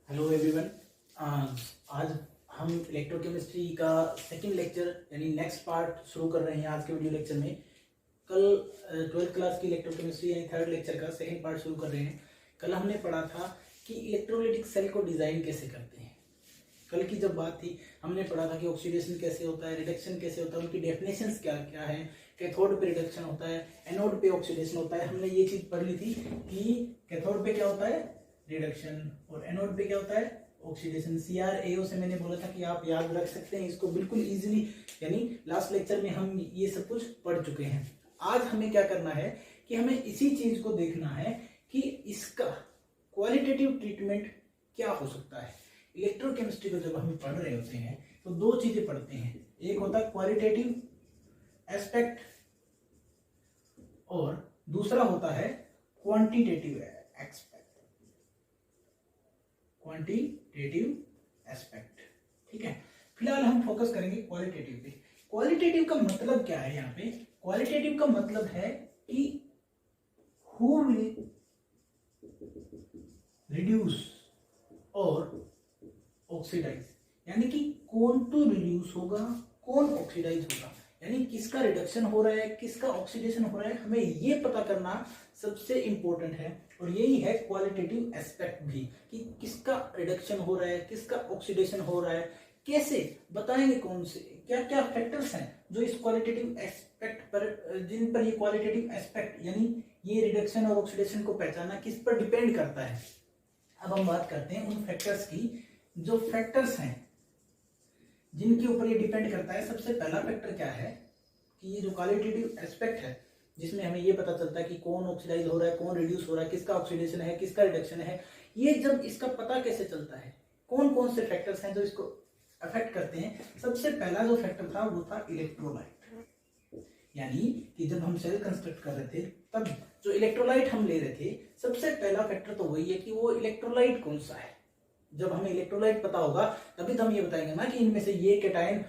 Hello everyone. आज हम electrochemistry का सेकंड लेक्चर यानी नेक्स्ट पार्ट शुरू कर रहे हैं। आज के वीडियो लेक्चर में कल 12th क्लास की इलेक्ट्रोकेमिस्ट्री यानी थर्ड लेक्चर का सेकंड पार्ट शुरू कर रहे हैं। कल हमने पढ़ा था कि इलेक्ट्रोलाइटिक सेल को डिज़ाइन कैसे करते हैं। कल की जब बात थी हमने पढ़ा था कि ऑक्सीडेशन कैसे होता है, रिडक्शन कैसे होता है, उनकी डेफिनेशंस क्या क्या है। कैथोड पे रिडक्शन होता है, एनोड पे ऑक्सीडेशन होता है। हमने ये चीज़ पढ़ ली थी कि कैथोड पे क्या होता है, रिडक्शन, और एनोड पे क्या होता है, ऑक्सीडेशन। CRAO से मैंने बोला था कि आप याद रख सकते हैं इसको बिल्कुल इजीली, यानी लास्ट लेक्चर में हम ये सब कुछ पढ़ चुके हैं। आज हमें क्या करना है कि हमें इसी चीज को देखना है कि इसका क्वालिटेटिव ट्रीटमेंट क्या हो सकता है। इलेक्ट्रोकेमिस्ट्री को जब हम पढ़ रहे होते हैं तो दो चीजें पढ़ते हैं, एक होता है क्वालिटेटिव एस्पेक्ट और दूसरा होता है क्वांटिटेटिव एस्पेक्ट। क्वांटिटेटिव एस्पेक्ट, ठीक है। फिलहाल हम फोकस करेंगे क्वालिटेटिव पे। क्वालिटेटिव का मतलब क्या है यहाँ पे? क्वालिटेटिव का मतलब है कि हु विल रिड्यूस और ऑक्सीडाइज, यानी कि कौन तो रिड्यूस होगा, कौन ऑक्सीडाइज होगा, यानी किसका रिडक्शन हो रहा है, किसका ऑक्सीडेशन हो रहा है, हमें ये पता करना सबसे इंपॉर्टेंट है। और यही है क्वालिटेटिव एस्पेक्ट भी, कि किसका रिडक्शन हो रहा है, किसका ऑक्सीडेशन हो रहा है, कैसे बताएंगे, कौन से क्या क्या फैक्टर्स हैं जो इस क्वालिटेटिव एस्पेक्ट पर, जिन पर ये क्वालिटेटिव एस्पेक्ट यानी ये रिडक्शन और ऑक्सीडेशन को पहचानना किस पर डिपेंड करता है। अब हम बात करते हैं उन फैक्टर्स की, जो फैक्टर्स हैं जिनके ऊपर ये डिपेंड करता है। सबसे पहला फैक्टर क्या है कि ये जो क्वालिटेटिव एस्पेक्ट है, जिसमें हमें ये पता चलता है कि कौन ऑक्सीडाइज हो रहा है, कौन रिड्यूस हो रहा है, किसका ऑक्सीडेशन है, किसका रिडक्शन है, ये जब इसका पता कैसे चलता है, कौन कौन से फैक्टर्स हैं जो इसको अफेक्ट करते हैं। सबसे पहला जो फैक्टर था वो था इलेक्ट्रोलाइट, यानी कि जब हम सेल कंस्ट्रक्ट कर रहे थे तब जो इलेक्ट्रोलाइट हम ले रहे थे, सबसे पहला फैक्टर तो वही है कि वो इलेक्ट्रोलाइट कौन सा है। जब हमें इलेक्ट्रोलाइट पता होगा तभी तो हम ये बताएंगे ना कि इनमें से ये कैटायन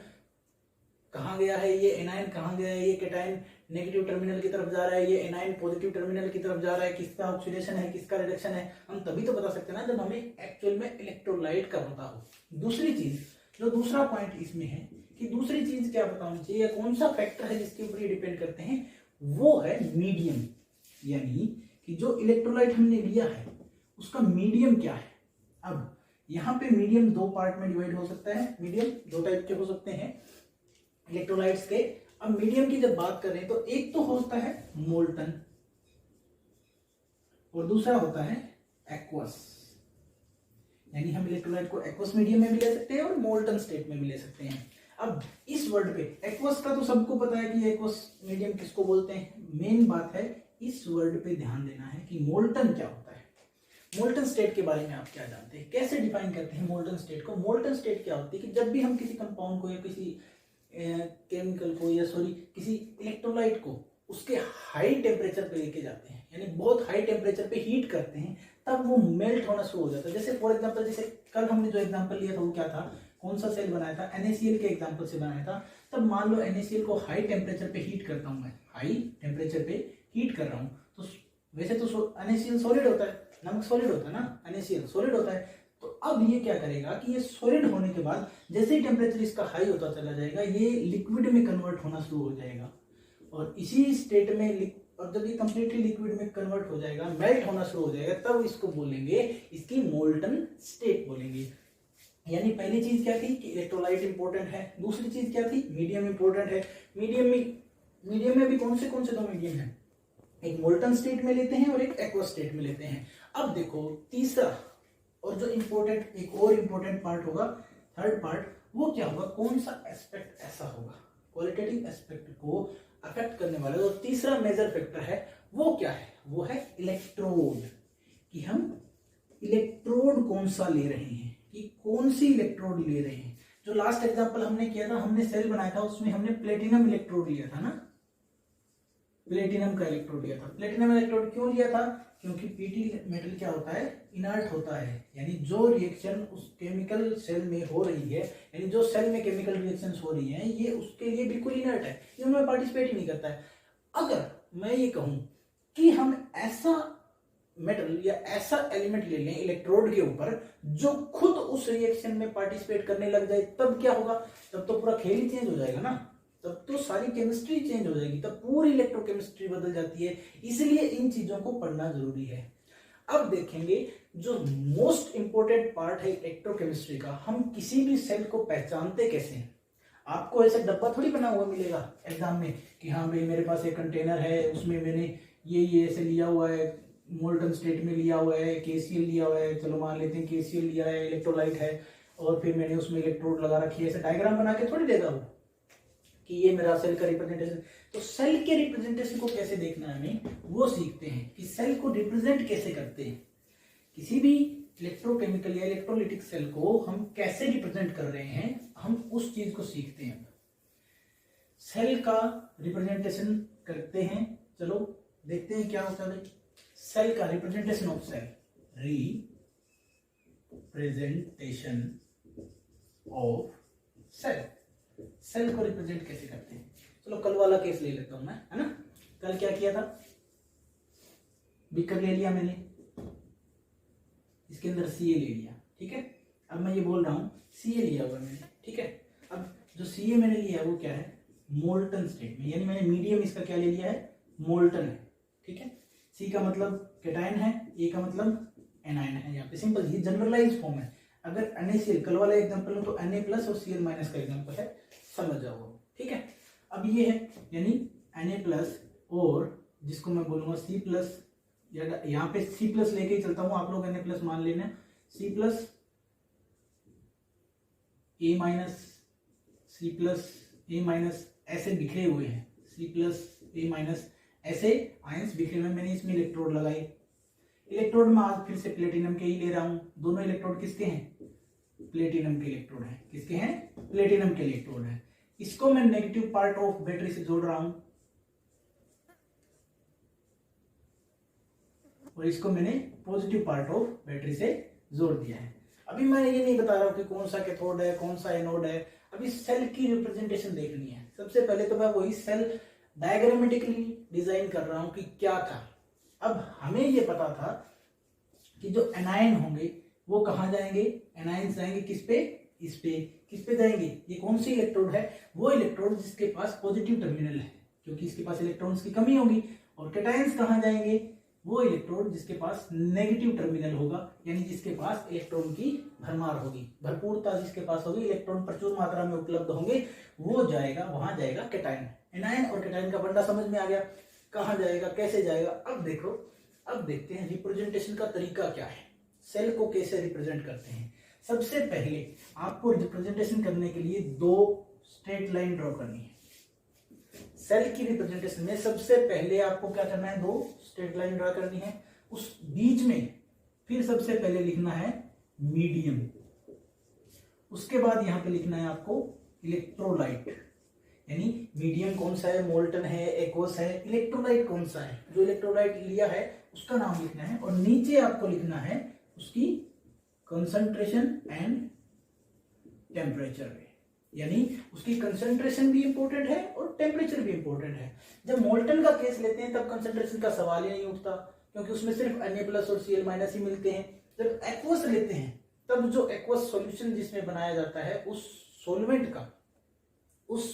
कहाँ गया है, ये एनायन कहाँ गया है, ये कैटायन नेगेटिव टर्मिनल की तरफ जा रहा है, ये एनायन पॉजिटिव टर्मिनल की तरफ जा रहा है, किसका ऑक्सीडेशन है, किसका रिडक्शन है। हम तभी तो बता सकते हैं ना जब हमें एक्चुअल में इलेक्ट्रोलाइट का पता हो। दूसरी चीज, जो दूसरा पॉइंट इसमें है कि दूसरी चीज क्या पता होनी चाहिए, कौन सा फैक्टर है जिसके ऊपर ये डिपेंड करते हैं, वो है मीडियम, यानी कि जो इलेक्ट्रोलाइट हमने लिया है उसका मीडियम क्या है। अब यहाँ पे मीडियम दो पार्ट में डिवाइड हो सकता है। मीडियम दो टाइप के हो सकते हैं इलेक्ट्रोलाइट्स के। अब मीडियम की जब बात करें तो एक तो होता है मोल्टन और दूसरा होता है एक्वस, यानी हम इलेक्ट्रोलाइट को एक्वस मीडियम में भी ले सकते हैं और मोल्टन स्टेट में भी ले सकते हैं। अब इस वर्ड पे एक्वस का तो सबको पता है कि एक्वस मीडियम किसको बोलते हैं। मेन बात है इस वर्ड पे ध्यान देना है कि मोल्टन क्या होता है। मोल्टन स्टेट के बारे में आप क्या जानते हैं, कैसे डिफाइन करते हैं मोल्टन स्टेट को। मोल्टन स्टेट क्या होती है कि जब भी हम किसी कंपाउंड को या किसी केमिकल को या किसी इलेक्ट्रोलाइट को उसके हाई टेम्परेचर पे लेके जाते हैं, यानी बहुत हाई टेम्परेचर पे हीट करते हैं, तब वो मेल्ट होना शुरू हो जाता है। जैसे फॉर एग्जांपल, जैसे कल हमने जो एग्जांपल लिया था वो क्या था, कौन सा सेल बनाया था, NaCl के एग्जांपल से बनाया था। तब मान लो NaCl को हाई टेम्परेचर पे हीट करता हूँ, मैं हाई टेम्परेचर पे हीट कर रहा हूँ, तो वैसे तो NaCl सॉलिड होता है, नमक सॉलिड होता है ना, NaCl सॉलिड होता है। तो अब ये क्या करेगा कि ये सॉलिड होने के बाद जैसे ही टेम्परेचर इसका हाई होता चला जाएगा, ये लिक्विड में कन्वर्ट होना शुरू हो जाएगा, और इसी स्टेट में, और जब ये कंप्लीटली लिक्विड में कन्वर्ट हो जाएगा, मेल्ट होना शुरू हो जाएगा, तब इसको बोलेंगे, इसकी मोल्टन स्टेट बोलेंगे। यानी पहली चीज क्या थी कि इलेक्ट्रोलाइट इंपॉर्टेंट है, दूसरी चीज क्या थी, मीडियम इंपॉर्टेंट है। मीडियम में भी कौन से दो मीडियम है, एक मोल्टन स्टेट में लेते हैं और एक एक्वस स्टेट में लेते हैं। अब देखो तीसरा और जो इंपॉर्टेंट, एक और इंपॉर्टेंट पार्ट होगा, थर्ड पार्ट, वो क्या होगा, कौन सा एस्पेक्ट ऐसा होगा क्वालिटेटिव एस्पेक्ट को अफेक्ट करने वाला जो तीसरा मेजर फैक्टर है, वो क्या है, वो है इलेक्ट्रोड, कि हम इलेक्ट्रोड कौन सा ले रहे हैं, कि कौन सी इलेक्ट्रोड ले रहे हैं। जो लास्ट एग्जांपल हमने किया था, हमने सेल बनाया था, उसमें हमने प्लेटिनम इलेक्ट्रोड लिया था ना, प्लेटिनम का इलेक्ट्रोड लिया था। प्लेटिनम इलेक्ट्रोड क्यों लिया था, क्योंकि पीटी मेटल क्या होता है, इनर्ट होता है, यानी जो रिएक्शन उस केमिकल सेल में हो रही है, यानी जो सेल में केमिकल रिएक्शंस हो रही हैं, ये उसके लिए बिल्कुल इनर्ट है, ये उनमें पार्टिसिपेट ही नहीं करता है। अगर मैं ये कहूं कि हम ऐसा मेटल या ऐसा एलिमेंट ले लें इलेक्ट्रोड के ऊपर जो खुद उस रिएक्शन में पार्टिसिपेट करने लग जाए, तब क्या होगा? तब तो पूरा खेल ही चेंज हो जाएगा ना, तब तो सारी केमिस्ट्री चेंज हो जाएगी, तब पूरी इलेक्ट्रोकेमिस्ट्री बदल जाती है। इसलिए इन चीजों को पढ़ना जरूरी है। अब देखेंगे जो मोस्ट इंपोर्टेंट पार्ट है इलेक्ट्रोकेमिस्ट्री का, हम किसी भी सेल को पहचानते कैसे हैं। आपको ऐसा डब्बा थोड़ी बना हुआ मिलेगा एग्जाम में कि हाँ भाई मेरे पास एक कंटेनर है, उसमें मैंने ये ऐसे लिया हुआ है, मोल्टन स्टेट में लिया हुआ है, KCl लिया हुआ है, चलो मान लेते हैं KCl लिया है, इलेक्ट्रोलाइट है, और फिर मैंने उसमें इलेक्ट्रोड लगा रखी है, ऐसे डायग्राम बना के थोड़ी देगा वो कि ये मेरा सेल का रिप्रेजेंटेशन। तो सेल के रिप्रेजेंटेशन को कैसे देखना है हमें, वो सीखते हैं कि सेल को रिप्रेजेंट कैसे करते हैं। किसी भी इलेक्ट्रोकेमिकल या इलेक्ट्रोलिटिक सेल को हम कैसे रिप्रेजेंट कर रहे हैं, हम उस चीज को सीखते हैं। सेल का रिप्रेजेंटेशन करते हैं, चलो देखते हैं क्या होता है। सेल का representation of cell, representation of cell, cell को रिप्रेजेंट कैसे करते हैं। चलो कल वाला केस ले लेता हूं मैं, है ना। कल क्या किया था, बीकर ले लिया मैंने, इसके अंदर Ca ले लिया, ठीक है। अब मैं ये बोल रहा हूं Ca लिया हुआ मैंने, ठीक है। अब जो Ca मैंने लिया है वो क्या है, मोल्टन स्टेट में, यानी मैंने मीडियम इसका क्या ले लिया है, मोल्टन है, ठीक है। C का मतलब कैटायन है, A का मतलब एनायन है। यहाँ पे सिंपल, ये जनरलाइज फॉर्म है। अगर NaCl कल वाला एग्जांपल हो तो Na प्लस और Cl माइनस का एग्जांपल है, समझ जाओ, ठीक है। अब ये है यानी Na प्लस और जिसको मैं बोलूंगा C प्लस, या यहाँ पे C प्लस लेके ही चलता हूँ, आप लोग Na प्लस मान लेना, C plus A minus, C plus A minus, ऐसे बिखरे हुए हैं, C प्लस A माइनस, ऐसे आयंस बिखरे हुए। मैंने इसमें इलेक्ट्रोड लगाई, इलेक्ट्रोड में आज फिर से प्लेटिनम के ही ले रहा हूं। दोनों इलेक्ट्रोड किसके हैं, प्लेटिनम के इलेक्ट्रोड हैं। किसके हैं, प्लेटिनम के इलेक्ट्रोड हैं। इसको मैं नेगेटिव पार्ट ऑफ बैटरी से जोड़ रहा हूं और इसको मैंने पॉजिटिव पार्ट ऑफ बैटरी से जोड़ दिया है। अभी मैं ये नहीं बता रहा हूं कि कौन सा कैथोड है कौन सा एनोड है, अभी सेल की रिप्रेजेंटेशन देखनी है। सबसे पहले तो मैं वही सेल डायग्रामेटिकली डिजाइन कर रहा हूं कि क्या था। अब हमें ये पता था कि जो एनायन होंगे वो कहां जाएंगे, एनायंस जाएंगे किस पे, इस पे। किस पे जाएंगे, ये कौन सी इलेक्ट्रोड है, वो इलेक्ट्रोड जिसके पास पॉजिटिव टर्मिनल है, क्योंकि इसके पास इलेक्ट्रॉन्स की कमी होगी। और कैटायंस कहां जाएंगे, वो इलेक्ट्रोड जिसके पास नेगेटिव टर्मिनल होगा, यानी जिसके पास इलेक्ट्रॉन की भरमार होगी, भरपूरता जिसके पास होगी, इलेक्ट्रॉन प्रचुर मात्रा में उपलब्ध होंगे, वो जाएगा, वहां जाएगा कैटायन। एनायन और कैटायन का बंडा समझ में आ गया, कहां जाएगा, कैसे जाएगा। अब देखो, अब देखते हैं रिप्रेजेंटेशन का तरीका क्या है, सेल को कैसे रिप्रेजेंट करते हैं। सबसे पहले आपको रिप्रेजेंटेशन करने के लिए दो स्ट्रेट लाइन ड्रॉ करनी है। सेल की रिप्रेजेंटेशन में सबसे पहले आपको क्या करना है, दो स्ट्रेट लाइन ड्रॉ करनी है। उस बीच में फिर सबसे पहले लिखना है मीडियम, उसके बाद यहां पे लिखना है आपको इलेक्ट्रोलाइट, यानी मीडियम कौन सा है, मोल्टन है, एक्वस है, इलेक्ट्रोलाइट कौन सा है, जो इलेक्ट्रोलाइट लिया है उसका नाम लिखना है। और नीचे आपको लिखना है उसकी कंसंट्रेशन एंड टेम्परेचर, यानी उसकी कंसंट्रेशन भी इंपॉर्टेंट है और टेम्परेचर भी इंपॉर्टेंट है। जब मोल्टन का केस लेते हैं तब कंसंट्रेशन का सवाल ही नहीं उठता, क्योंकि उसमें सिर्फ Na प्लस और Cl माइनस ही मिलते हैं। जब एक्वस लेते हैं तब जो एक्वस सॉल्यूशन जिसमें बनाया जाता है उस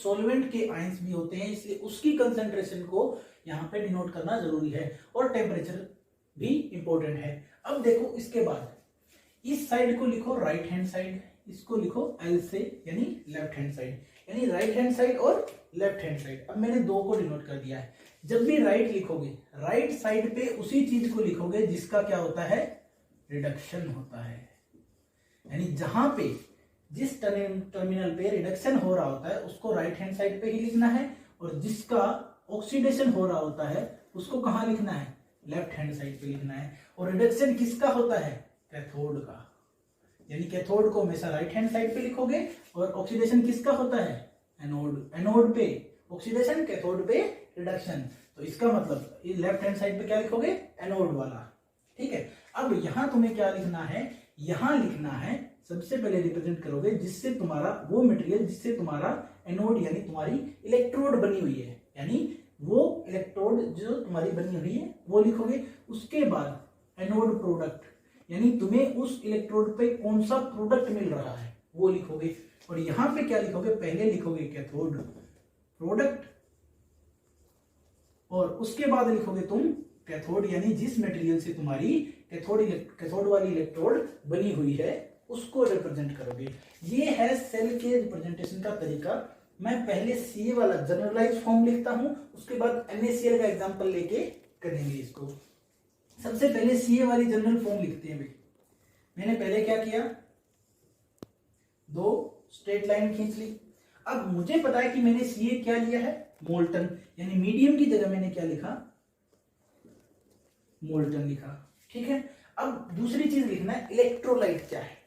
सॉल्वेंट के आयंस भी होते हैं, इसलिए उसकी कंसंट्रेशन को यहाँ पे डिनोट करना जरूरी है। और टेम्परेचर भी इंपॉर्टेंट है। अब देखो, इसके बाद इस साइड को लिखो राइट हैंड साइड, इसको लिखो L से, यानी लेफ्ट हैंड साइड, यानी राइट हैंड साइड और लेफ्ट हैंड साइड। अब मैंने दो को डिनोट कर दिया है। जब भी राइट लिखोगे, राइट साइड पे उसी चीज को लिखोगे जिसका क्या होता है, रिडक्शन होता है, यानी जहां पे जिस टर्मिनल पे रिडक्शन हो रहा होता है उसको राइट हैंड साइड पे ही लिखना है, और जिसका ऑक्सीडेशन हो रहा होता है उसको कहां लिखना है, लेफ्ट हैंड साइड पे लिखना है। और रिडक्शन किसका होता है, कैथोड का, यानी कैथोड को हमेशा राइट हैंड साइड पे लिखोगे। और ऑक्सीडेशन किसका होता है, एनोड, एनोड पे ऑक्सीडेशन, कैथोड पे रिडक्शन। तो इसका मतलब लेफ्ट हैंड साइड पे क्या लिखोगे, एनोड वाला, ठीक है। अब यहां तुम्हें क्या लिखना है, यहां लिखना है सबसे पहले रिप्रेजेंट करोगे जिससे तुम्हारा वो मटेरियल जिससे तुम्हारा एनोड यानी तुम्हारी इलेक्ट्रोड बनी हुई है, यानी वो इलेक्ट्रोड जो तुम्हारी बनी हुई है वो लिखोगे। उसके बाद एनोड प्रोडक्ट, यानी तुम्हें उस इलेक्ट्रोड पे कौन सा प्रोडक्ट मिल रहा है वो लिखोगे। और यहां पे क्या लिखोगे, पहले लिखोगे कैथोड प्रोडक्ट और उसके बाद लिखोगे तुम कैथोड, यानी जिस मटेरियल से तुम्हारी कैथोड वाली इलेक्ट्रोड बनी हुई है उसको रिप्रेजेंट करोगे। ये है सेल के रिप्रेजेंटेशन का तरीका। मैं पहले सीए वाला जनरलाइज फॉर्म लिखता हूं, उसके बाद NaCl का एग्जांपल लेके करेंगे इसको। सबसे पहले सीए वाली जनरल फॉर्म लिखते हैं भाई। मैंने पहले क्या किया, दो स्ट्रेट लाइन खींच ली। अब मुझे पता है कि मैंने सीए क्या लिया है, मोल्टन, यानी मीडियम की जगह मैंने क्या लिखा, मोल्टन लिखा। ठीक है, अब दूसरी चीज लिखना है इलेक्ट्रोलाइट क्या है,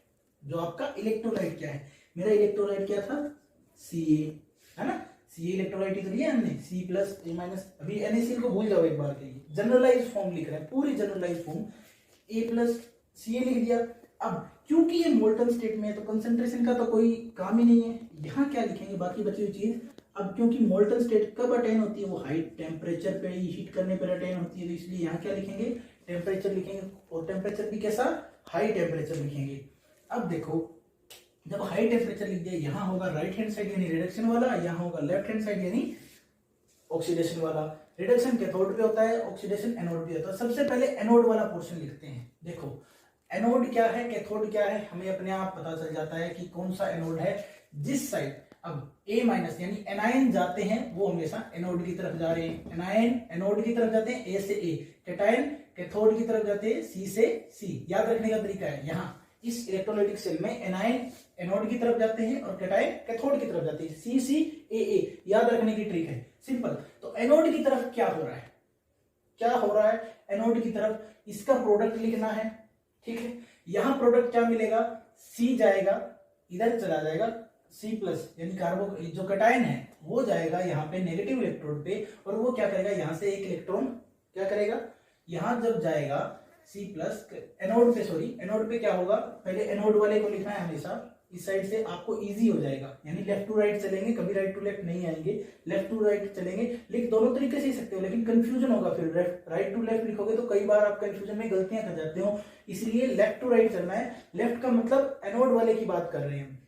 जो आपका इलेक्ट्रोलाइट क्या है। मेरा इलेक्ट्रोलाइट क्या था, Ca, है ना। Ca इलेक्ट्रोलाइट ही तो लिया हमने, C प्लस A माइनस। अभी NaCl को भूल जाओ एक बार के लिए, जनरलाइज फॉर्म लिख रहे हैं, पूरी जनरलाइज फॉर्म, A प्लस Ca लिख दिया। अब क्योंकि ये मोल्टन स्टेट में है तो कंसंट्रेशन का तो कोई काम ही नहीं है, यहाँ क्या लिखेंगे बाकी बची हुई चीज। अब क्योंकि मोल्टन स्टेट कब अटेन होती है, वो हाई टेम्परेचर पे ही हीट करने पर अटेन होती है, तो इसलिए यहाँ क्या लिखेंगे, टेम्परेचर लिखेंगे, और टेम्परेचर भी कैसा, हाई टेम्परेचर लिखेंगे। अब देखो जब हाई टेम्परेचर लिख दिया, यहाँ होगा राइट हैंड साइड यानी रिडक्शन वाला, यहाँ होगा लेफ्ट हैंड साइड यानी ऑक्सीडेशन वाला। रिडक्शन कैथोड पे होता है, ऑक्सीडेशन एनोड पे होता है। सबसे पहले एनोड वाला पोर्शन लिखते हैं। देखो एनोड क्या है, कैथोड क्या है, हमें अपने आप पता चल जाता है कि कौन सा एनोड है। जिस साइड अब A माइनस यानी एनायन जाते हैं वो हमेशा एनोड की तरफ जा रहे हैं, एनायन एनोड की तरफ जाते हैं A से A, कैटायन कैथोड की तरफ जाते हैं C से C। याद रखने का तरीका है, यहाँ इस इलेक्ट्रोलाइटिक सेल में एनायन एनोड की तरफ जाते हैं और कैटायन कैथोड की तरफ जाते हैं, C C A A। याद रखने की ट्रिक है, सिंपल। तो एनोड की तरफ क्या हो रहा है, क्या हो रहा है एनोड की तरफ, इसका प्रोडक्ट लिखना है। ठीक है, यहां प्रोडक्ट क्या मिलेगा, C जाएगा इधर चला जाएगा, C प्लस यानी कार्बो जो कैटायन है वो जाएगा यहाँ पे नेगेटिव इलेक्ट्रोड पे, और वो क्या करेगा, यहाँ से एक इलेक्ट्रॉन क्या करेगा, यहाँ जब जाएगा C प्लस एनोड पे, सॉरी एनोड पे क्या होगा, पहले एनोड वाले को लिखना है हमेशा इस साइड से, आपको इजी हो जाएगा। यानी लेफ्ट टू राइट चलेंगे, कभी राइट टू लेफ्ट नहीं आएंगे, लेफ्ट टू राइट चलेंगे। लिख दोनों तरीके से ही सकते हो, लेकिन कंफ्यूजन होगा फिर, राइट टू लेफ्ट लिखोगे तो कई बार आप कंफ्यूजन में गलतियां कर जाते हो, इसलिए लेफ्ट टू राइट चलना है। लेफ्ट का मतलब एनोड वाले की बात कर रहे हैं।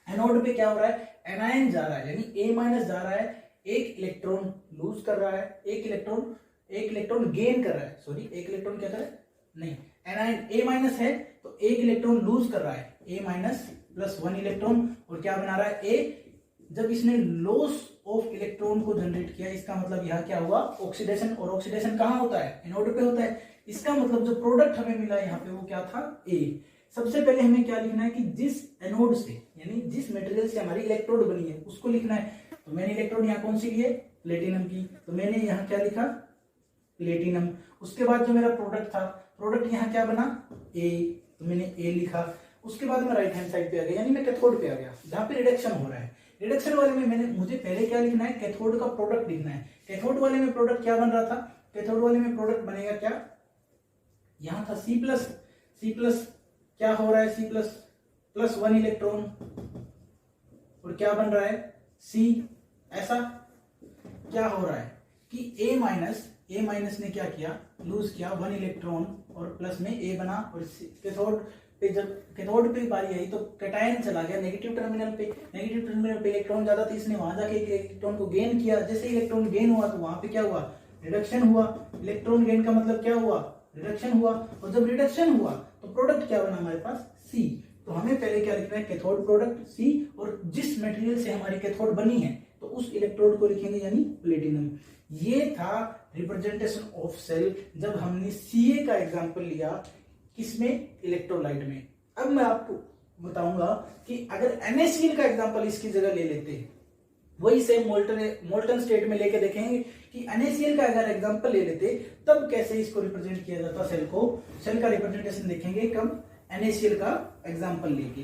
एनोड पे क्या हो रहा है, एनायन जा रहा है यानी A माइनस जा रहा है, एक इलेक्ट्रॉन लूज कर रहा है, एक इलेक्ट्रॉन गेन कर रहा है, सॉरी एक इलेक्ट्रॉन क्या कर रहा है, नहीं एनायन A माइनस है तो एक इलेक्ट्रॉन लूज कर रहा है, A माइनस प्लस 1 इलेक्ट्रॉन, और क्या बना रहा है A। जब इसने लॉस ऑफ इलेक्ट्रॉन को जनरेट किया, इसका मतलब यहाँ क्या हुआ, ऑक्सीडेशन, और ऑक्सीडेशन कहाँ होता है, एनोड पे होता है। इसका मतलब जो प्रोडक्ट हमें मिला यहाँ पे वो क्या था, A। सबसे पहले हमें क्या लिखना है कि जिस एनोड से यानी जिस मटेरियल से हमारी इलेक्ट्रोड बनी है उसको लिखना है। तो मैंने इलेक्ट्रोड यहाँ कौन सी ली है, प्लेटिनम की, तो मैंने यहाँ क्या लिखा, प्लेटिनम। उसके बाद जो मेरा प्रोडक्ट था, प्रोडक्ट यहाँ क्या बना, A, तो मैंने A लिखा। उसके बाद मैं राइट हैंड साइड पे आ गया, यानी मैं कैथोड पे आ गया जहां पे रिडक्शन हो रहा है। रिडक्शन वाले में मुझे पहले क्या लिखना है, कैथोड का प्रोडक्ट लिखना है। कैथोड वाले में प्रोडक्ट क्या बन रहा था, कैथोड वाले में प्रोडक्ट बनेगा क्या, यहाँ था C प्लस क्या हो रहा है, C प्लस 1 इलेक्ट्रॉन, और क्या बन रहा है C। ऐसा क्या हो रहा है कि A माइनस ने क्या किया, लूज किया 1 इलेक्ट्रॉन, और प्लस में A बना, और कैथोड पे जब कैथोड पे बारी आई तो कैटायन चला गया नेगेटिव टर्मिनल पे, नेगेटिव टर्मिनल पे इलेक्ट्रॉन ज्यादा था, इसने वहां जाके एक इलेक्ट्रॉन को गेन किया। जैसे इलेक्ट्रॉन गेन हुआ तो वहां पे क्या हुआ, रिडक्शन हुआ। इलेक्ट्रॉन गेन का मतलब क्या हुआ, रिडक्शन हुआ, और जब रिडक्शन हुआ तो प्रोडक्ट क्या बना हमारे पास, C। तो हमें पहले क्या लिखना है, कैथोड प्रोडक्ट C, और जिस मटेरियल से हमारी कैथोड बनी है तो उस इलेक्ट्रोड को लिखेंगे यानी प्लेटिनम। ये था रिप्रेजेंटेशन ऑफ सेल जब हमने Ca का एग्जांपल लिया, किसमें, इलेक्ट्रोलाइट में। अब मैं आपको बताऊंगा कि अगर NaCl का एग्जांपल इसकी जगह ले लेते, वही सेम मोल्टन स्टेट में लेके देखेंगे कि NaCl का अगर एग्जांपल ले लेते तब कैसे इसको रिप्रेजेंट किया जाता, सेल का रिप्रेजेंटेशन देखेंगे कब, NaCl का एग्जांपल लेके।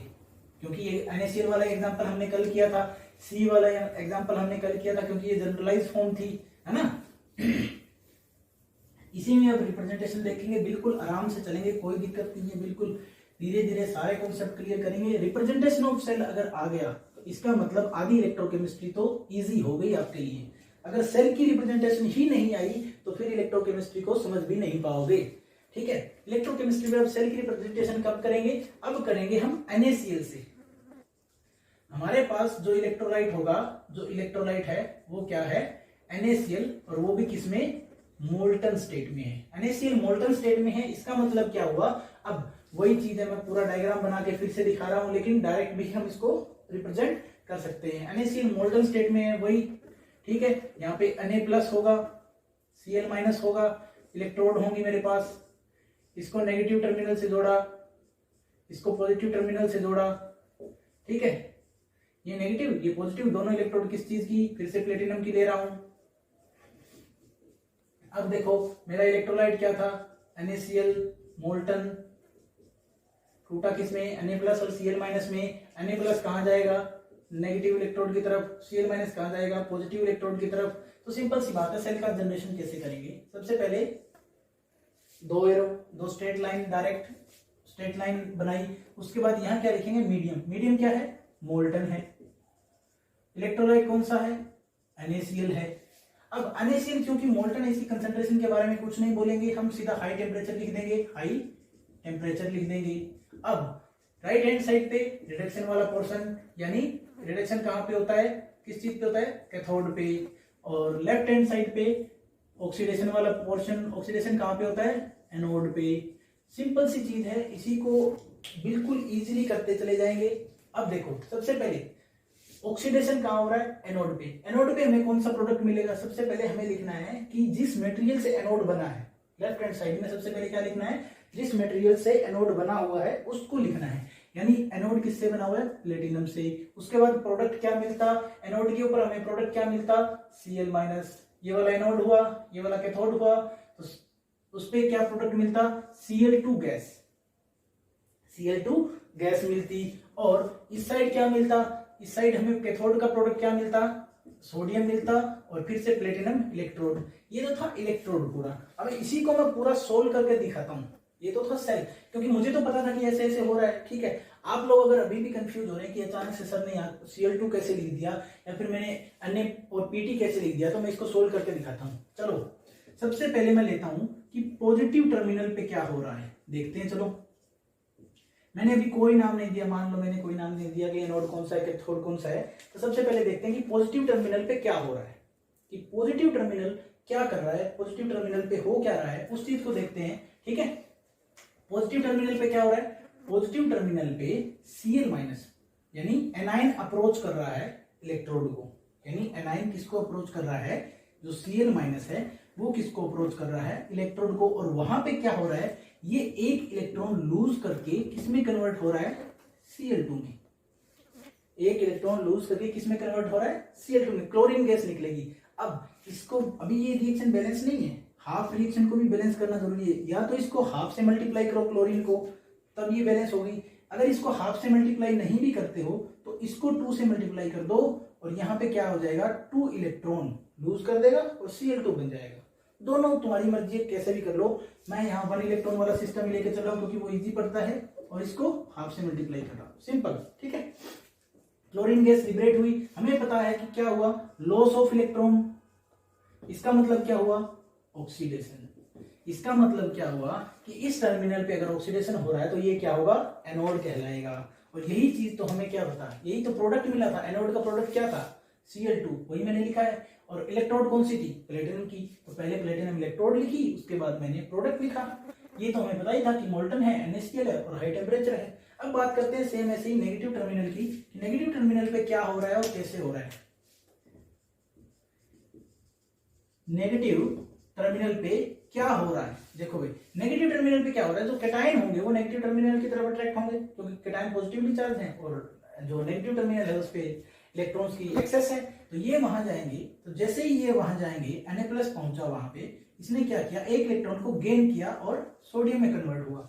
क्योंकि ये NaCl वाला एग्जांपल हमने कल किया था, C वाला एग्जांपल हमने कल किया था, क्योंकि ये जनरलाइज फॉर्म थी, है ना। इसी में अब रिप्रेजेंटेशन देखेंगे, बिल्कुल आराम से चलेंगे, कोई दिक्कत नहीं है, बिल्कुल धीरे धीरे सारे कॉन्सेप्ट क्लियर करेंगे। रिप्रेजेंटेशन ऑफ सेल अगर आ गया तो इसका मतलब आधी इलेक्ट्रोकेमिस्ट्री तो इजी हो गई आपके लिए। अगर सेल की रिप्रेजेंटेशन ही नहीं आई तो फिर इलेक्ट्रोकेमिस्ट्री को समझ भी नहीं पाओगे। ठीक है। इलेक्ट्रोकेमिस्ट्री में अब सेल की रिप्रेजेंटेशन कब करेंगे, अब करेंगे हम NaCl से। हमारे पास जो इलेक्ट्रोलाइट होगा, जो इलेक्ट्रोलाइट है वो क्या है, NaCl, और वो भी किसमें, मोल्टन स्टेट में है। NaCl मोल्टन स्टेट में है, इसका मतलब क्या हुआ, अब वही चीज है, मैं पूरा डायग्राम बना के फिर से दिखा रहा हूं, लेकिन डायरेक्ट भी हम इसको रिप्रेजेंट कर सकते हैं। NaCl मोल्टन स्टेट में है वही, ठीक है। यहाँ पे Na+ होगा, Cl- होगा, इलेक्ट्रोड होंगी मेरे पास, इसको नेगेटिव टर्मिनल से जोड़ा, इसको पॉजिटिव टर्मिनल से जोड़ा, ठीक है। ये नेगेटिव ये पॉजिटिव, दोनों इलेक्ट्रोड किस चीज की, फिर से प्लेटिनम की ले रहा हूं। अब देखो मेरा इलेक्ट्रोलाइट क्या था, NaCl मोल्टन, टूटा किसमें, Na+ और Cl- में। Na+ कहां जाएगा, नेगेटिव इलेक्ट्रोड की तरफ, Cl- कहां जाएगा, पॉजिटिव इलेक्ट्रोड की तरफ। तो सिंपल सी बात है, सेल का जनरेशन कैसे करेंगे, सबसे पहले दो एरो, दो straight line, direct straight line बनाई, उसके बाद यहां क्या लिखेंगे, मीडियम। मीडियम क्या है, मोल्टन है। इलेक्ट्रोलाइट कौन सा है, NaCl है। अब NaCl क्योंकि मोल्टन है, इसकी कंसंट्रेशन के बारे में कुछ नहीं बोलेंगे, हम सीधा हाई टेम्परेचर लिख देंगे, हाई टेम्परेचर लिख देंगे। अब राइट हैंड साइड पे रिडक्शन वाला पोर्शन, यानी रिडक्शन कहां पे होता है, किस चीज पे होता है, कैथोड पे, और लेफ्ट हैंड साइड पे ऑक्सीडेशन वाला पोर्शन, ऑक्सीडेशन कहां पे होता है, एनोड पे। सिंपल सी चीज है, इसी को बिल्कुल इजीली करते चले जाएंगे। अब देखो सबसे पहले ऑक्सीडेशन कहां हो रहा है, एनोड पे। एनोड पे हमें कौन सा प्रोडक्ट मिलेगा, सबसे पहले हमें लिखना है कि जिस मटेरियल से एनोड बना है, लेफ्ट हैंड साइड में सबसे पहले क्या लिखना है, जिस मटेरियल से एनोड बना हुआ है उसको लिखना है। यानी एनोड किससे बना हुआ है, प्लेटिनम से। उसके बाद प्रोडक्ट क्या मिलता, एनोड के ऊपर हमें प्रोडक्ट क्या मिलता, Cl-। ये वाला एनोड हुआ, ये वाला कैथोड हुआ, तो उस पे क्या प्रोडक्ट मिलता, Cl2 गैस, Cl2 गैस मिलती। और इस साइड क्या मिलता, इस साइड हमें कैथोड का प्रोडक्ट क्या मिलता, सोडियम मिलता, और फिर से प्लेटिनम इलेक्ट्रोड। ये तो था इलेक्ट्रोड पूरा। अब इसी को मैं पूरा सोल्व करके दिखाता हूं। ये तो था सेल, क्योंकि मुझे तो पता था कि ऐसे ऐसे हो रहा है, ठीक है। आप लोग अगर अभी भी कंफ्यूज हो रहे हैं कि अचानक से सर ने Cl2 कैसे लिख दिया, या फिर मैंने Na और Pt कैसे लिख दिया, तो मैं इसको सोल्व करके दिखाता हूं। चलो सबसे पहले मैं लेता हूं कि पॉजिटिव टर्मिनल पे क्या हो रहा है, देखते हैं। चलो मैंने अभी कोई नाम नहीं दिया, मान लो मैंने कोई नाम नहीं दिया कि एनोड कौन सा है, कैथोड कौन सा है। तो सबसे पहले देखते हैं कि पॉजिटिव टर्मिनल पे क्या हो रहा है, कि पॉजिटिव टर्मिनल क्या कर रहा है, पॉजिटिव टर्मिनल पे हो क्या रहा है, उस चीज को देखते हैं, ठीक है। पॉजिटिव टर्मिनल पे क्या हो रहा है, पॉजिटिव टर्मिनल पे Cl- यानी एनाइन अप्रोच कर रहा है इलेक्ट्रोड को। यानी एनाइन किसको अप्रोच कर रहा है, जो Cl- है वो किसको अप्रोच कर रहा है, इलेक्ट्रोड को। और वहां पे क्या हो रहा है, ये एक इलेक्ट्रॉन लूज करके किसमें कन्वर्ट हो रहा है, Cl2 में। एक इलेक्ट्रॉन लूज करके किसमें कन्वर्ट हो रहा है, Cl2 में, क्लोरीन गैस निकलेगी। अब इसको, अभी ये रिएक्शन बैलेंस नहीं है, हाफ रिएक्शन को भी बैलेंस करना जरूरी है। या तो इसको हाफ से मल्टीप्लाई करो क्लोरीन को, तब ये बैलेंस होगी। अगर इसको हाफ से मल्टीप्लाई नहीं भी करते हो तो इसको 2 से मल्टीप्लाई कर दो, और यहाँ पे क्या हो जाएगा, 2 इलेक्ट्रॉन लूज कर देगा और Cl2 बन जाएगा। दोनों तुम्हारी मर्जी है, कैसे भी कर लो। मैं यहाँ 1 इलेक्ट्रॉन वाला सिस्टम लेके चल रहा हूँ क्योंकि वो इजी पड़ता है, और इसको हाफ से मल्टीप्लाई कर रहा हूँ, सिंपल, ठीक है। क्लोरीन गैस लिबरेट हुई, हमें पता है कि क्या हुआ, लॉस ऑफ इलेक्ट्रॉन। इसका मतलब क्या हुआ, ऑक्सीडेशन। इसका मतलब क्या हुआ कि इस टर्मिनल पे अगर ऑक्सीडेशन हो रहा है तो ये क्या होगा, एनोड कहलाएगा। और यही चीज तो हमें क्या पता, यही तो प्रोडक्ट मिला था, एनोड का प्रोडक्ट क्या था, Cl2, वही मैंने लिखा है। और इलेक्ट्रोड कौन सी थी, प्लेटिनम की, तो पहले प्लेटिनम इलेक्ट्रोड लिखी, उसके बाद मैंने प्रोडक्ट लिखा। ये तो हमें पता ही था कि मोल्टन है, NaCl है और हाई टेम्परेचर है। अब बात करते हैं सेम ऐसे ही नेगेटिव टर्मिनल की, नेगेटिव टर्मिनल पे क्या हो रहा है और कैसे हो रहा है। नेगेटिव टर्मिनल पे क्या हो रहा है, देखो भाई, नेगेटिव टर्मिनल पे क्या हो रहा है, जो कैटायन होंगे वो नेगेटिव टर्मिनल की तरफ अट्रैक्ट होंगे, क्योंकि कैटायन पॉजिटिवली चार्ज है, और जो नेगेटिव टर्मिनल है उस पे इलेक्ट्रॉन्स की एक्सेस है, तो ये वहां जाएंगे। तो जैसे ही ये वहां जाएंगे, Na+ पहुंचा वहां पे, इसने क्या किया, एक इलेक्ट्रॉन को गेन किया और सोडियम में कन्वर्ट हुआ।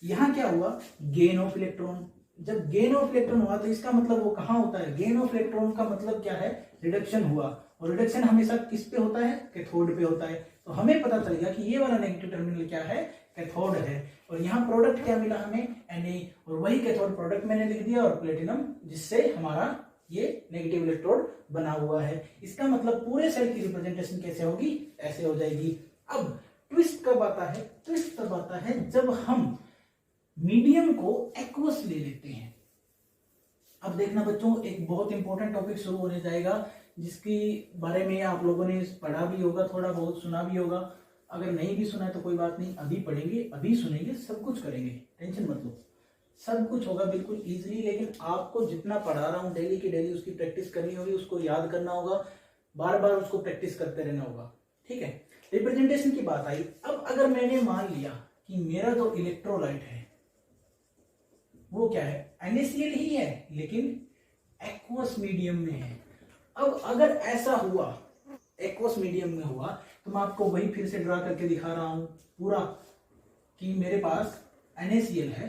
यहां क्या हुआ, गेन ऑफ इलेक्ट्रॉन। जब गेन ऑफ इलेक्ट्रॉन हुआ तो इसका मतलब वो कहां होता है, गेन ऑफ इलेक्ट्रॉन का मतलब क्या है, रिडक्शन हुआ। और रिडक्शन हमेशा किस पे होता है, कैथोड पे होता है। तो हमें पता चल गया कि ये वाला नेगेटिव टर्मिनल क्या है, कैथोड है। और यहाँ प्रोडक्ट क्या मिला हमें, Na, और वही कैथोड प्रोडक्ट मैंने लिख दिया, और प्लेटिनम, जिससे हमारा ये नेगेटिव इलेक्ट्रोड बना हुआ है। इसका मतलब पूरे सेल की रिप्रेजेंटेशन कैसे होगी, ऐसे हो जाएगी। अब ट्विस्ट कब आता है? ट्विस्ट तब आता है जब हम मीडियम को एक्वस ले लेते हैं। अब देखना बच्चों, एक बहुत इंपॉर्टेंट टॉपिक शुरू होने जाएगा जिसके बारे में आप लोगों ने पढ़ा भी होगा, थोड़ा बहुत सुना भी होगा। अगर नहीं भी सुना है तो कोई बात नहीं, अभी पढ़ेंगे, अभी सुनेंगे, सब कुछ करेंगे, टेंशन मत लो, सब कुछ होगा बिल्कुल इजीली। लेकिन आपको जितना पढ़ा रहा हूँ डेली की डेली उसकी प्रैक्टिस करनी होगी, उसको याद करना होगा, बार बार उसको प्रैक्टिस करते रहना होगा, ठीक है। रिप्रेजेंटेशन की बात आई। अब अगर मैंने मान लिया कि मेरा जो इलेक्ट्रोलाइट है वो क्या है, NaCl ही है, लेकिन एक्वस मीडियम में है। अब अगर ऐसा हुआ, एक्वस मीडियम में हुआ, तो मैं आपको वही फिर से ड्रा करके दिखा रहा हूं पूरा कि मेरे पास NaCl है,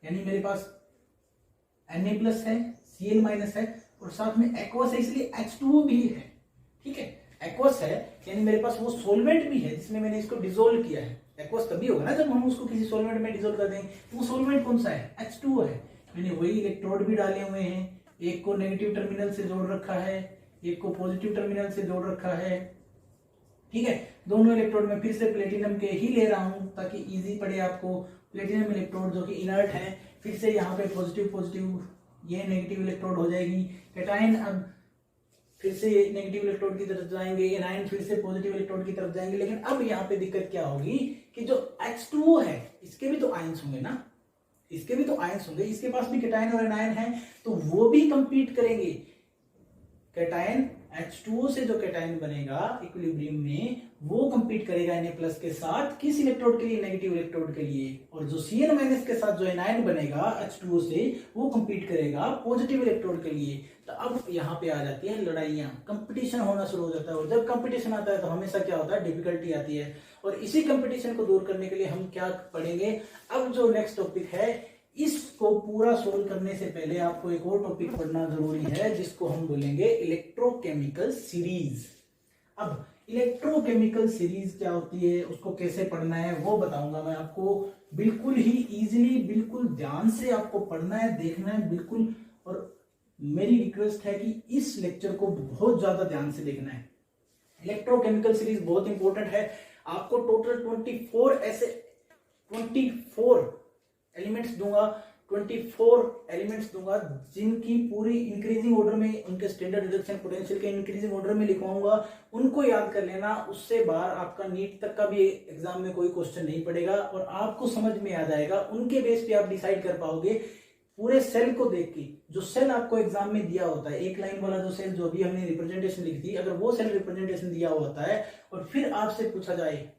यानी मेरे पास Na+ है, Cl- है और साथ में एक्वस है, इसलिए H2O भी है, ठीक है। एक्वस है यानी मेरे पास वो सोलवेंट भी है जिसमें मैंने इसको डिसोल्व किया है। एक्वस तभी होगा ना जब हम उसको किसी सोलवेंट में डिसोल्व कर देंगे। वो सोलवेंट कौन सा है? H2O है। मैंने वही इलेक्ट्रोड भी डाले हुए हैं, एक को नेगेटिव टर्मिनल से जोड़ रखा है, एक को पॉजिटिव टर्मिनल से जोड़ रखा है, ठीक है। दोनों इलेक्ट्रोड में फिर से प्लेटिनम के ही ले रहा हूं ताकि इजी पड़े आपको। प्लेटिनम इलेक्ट्रोड जो कि इनर्ट है, फिर से यहाँ पे पॉजिटिव पॉजिटिव, ये नेगेटिव इलेक्ट्रोड हो जाएगी। कैटायन अब फिर से नेगेटिव इलेक्ट्रोड की तरफ जाएंगे, एनायन फिर से पॉजिटिव इलेक्ट्रोड की तरफ जाएंगे। लेकिन अब यहाँ पे दिक्कत क्या होगी कि जो H2O है इसके भी तो आयंस होंगे ना, इसके भी तो आयंस होंगे, इसके पास भी कैटायन और एनायन है, तो वो भी कंपीट करेंगे। कैटायन H2O से जो कैटायन बनेगा इक्विलिब्रियम में, वो कंपीट करेगा Na+ के साथ, किस इलेक्ट्रोड के लिए? नेगेटिव इलेक्ट्रोड के लिए। और जो Cl- के साथ जो एनायन बनेगा H2O से, वो कंपीट करेगा पॉजिटिव इलेक्ट्रोड के लिए। तो अब यहाँ पे आ जाती है लड़ाइयां, कंपटीशन होना शुरू हो जाता है। और जब कंपटीशन आता है तो हमेशा क्या होता है? डिफिकल्टी आती है। और इसी कंपटीशन को दूर करने के लिए हम क्या पढ़ेंगे? अब जो नेक्स्ट टॉपिक है, इसको पूरा सोल्व करने से पहले आपको एक और टॉपिक पढ़ना जरूरी है जिसको हम बोलेंगे इलेक्ट्रोकेमिकल सीरीज। अब इलेक्ट्रोकेमिकल सीरीज क्या होती है, उसको कैसे पढ़ना है वो बताऊंगा मैं आपको। बिल्कुल ही इजीली, बिल्कुल ध्यान से आपको पढ़ना है, देखना है बिल्कुल। और मेरी रिक्वेस्ट है कि इस लेक्चर को बहुत ज्यादा ध्यान से देखना है। इलेक्ट्रोकेमिकल सीरीज बहुत इंपॉर्टेंट है। आपको टोटल 24 एलिमेंट्स दूंगा, 24 एलिमेंट्स दूंगा जिनकी पूरी इंक्रीजिंग ऑर्डर में, उनके स्टैंडर्ड रिडक्शन पोटेंशियल के इंक्रीजिंग ऑर्डर में लिखवाऊंगा। उनको याद कर लेना, उससे बाहर आपका नीट तक का भी एग्जाम में कोई क्वेश्चन नहीं पड़ेगा और आपको समझ में आ जाएगा। उनके बेस पे आप डिसाइड कर पाओगे पूरे सेल को देख के। जो सेल आपको एग्जाम में दिया होता है, एक लाइन वाला जो सेल, जो अभी हमने रिप्रेजेंटेशन लिखी थी, अगर वो सेल रिप्रेजेंटेशन दिया होता है और फिर आपसे पूछा जाए,